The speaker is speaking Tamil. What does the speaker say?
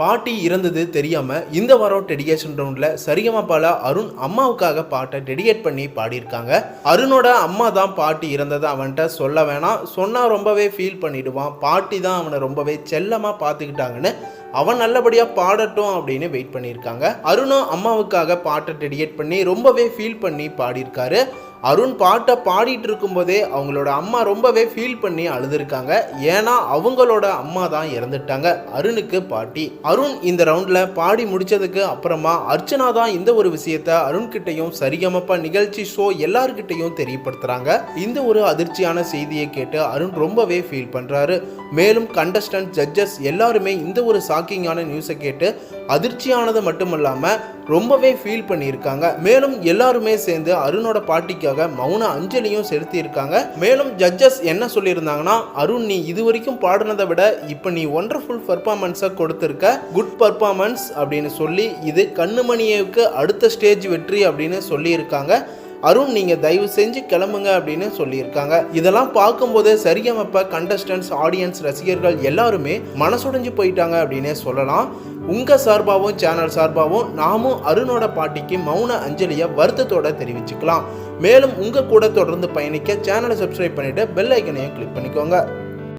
பாட்டி இறந்தது தெரியாம இந்த வாரம் டெடிகேஷன் ரவுண்ட்ல சரிகமபால அருண் அம்மாவுக்காக பாட்டை டெடிகேட் பண்ணி பாடியிருக்காங்க. அருணோட அம்மா தான் பாட்டி இறந்ததை அவன்கிட்ட சொல்ல வேணாம், சொன்னா ரொம்பவே ஃபீல் பண்ணிடுவான், பாட்டி தான் அவனை ரொம்பவே செல்லமா பார்த்துக்கிட்டாங்கன்னு அவன் நல்லபடியா பாடட்டும் அப்படின்னு வெயிட் பண்ணியிருக்காங்க. அருணும் அம்மாவுக்காக பாட்டை டெடிகேட் பண்ணி ரொம்பவே ஃபீல் பண்ணி பாடியிருக்காரு. அருண் பாட்டை பாடிட்டு இருக்கும்போதே அவங்களோட அம்மா ரொம்பவே ஃபீல் பண்ணி அழுதுருக்காங்க. ஏன்னா அவங்களோட அம்மா தான் இறந்துட்டாங்க, அருணுக்கு பாட்டி. அருண் இந்த ரவுண்ட்ல பாடி முடிச்சதுக்கு அப்புறமா அர்ச்சனா தான் இந்த ஒரு விஷயத்த அருண் கிட்டையும் சரிகமபா நிகழ்ச்சி ஷோ எல்லார்கிட்டையும் தெரியப்படுத்துறாங்க. இந்த ஒரு அதிர்ச்சியான செய்தியை கேட்டு அருண் ரொம்பவே ஃபீல் பண்றாரு. மேலும் கண்டஸ்டன்ட், ஜட்ஜஸ் எல்லாருமே இந்த ஒரு ஷாக்கிங்கான நியூஸை கேட்டு அதிர்ச்சியானது மட்டுமல்லாம ரொம்பவே ஃபீல் பண்ணியிருக்காங்க. மேலும் எல்லாருமே சேர்ந்து அருணோட பாட்டிக்காக மௌன அஞ்சலியும் செலுத்தி இருக்காங்க. மேலும் ஜட்ஜஸ் என்ன சொல்லியிருந்தாங்கன்னா, அருண் நீ இதுவரைக்கும் பாடினதை விட இப்போ நீ ஒண்டர்ஃபுல் பர்ஃபார்மன்ஸை கொடுத்துருக்க, குட் பர்ஃபார்மன்ஸ் அப்படின்னு சொல்லி இது கண்ணுமணியவுக்கு அடுத்த ஸ்டேஜ் வெற்றி அப்படின்னு சொல்லியிருக்காங்க. அருண் நீங்க தயவு செஞ்சு கிளம்புங்க அப்படின்னு சொல்லியிருக்காங்க. இதெல்லாம் பார்க்கும்போது சரிகமபா கண்டஸ்டன்ட்ஸ், ஆடியன்ஸ், ரசிகர்கள் எல்லாருமே மனசுடைஞ்சு போயிட்டாங்க அப்படின்னே சொல்லலாம். உங்க சார்பாகவும் சேனல் சார்பாகவும் நாமும் அருணோட பாட்டிக்கு மௌன அஞ்சலியை வருத்தத்தோட தெரிவிச்சுக்கலாம். மேலும் உங்க கூட தொடர்ந்து பயணிக்க சேனலை சப்ஸ்கிரைப் பண்ணிட்டு பெல் ஐக்கனையும் கிளிக் பண்ணிக்கோங்க.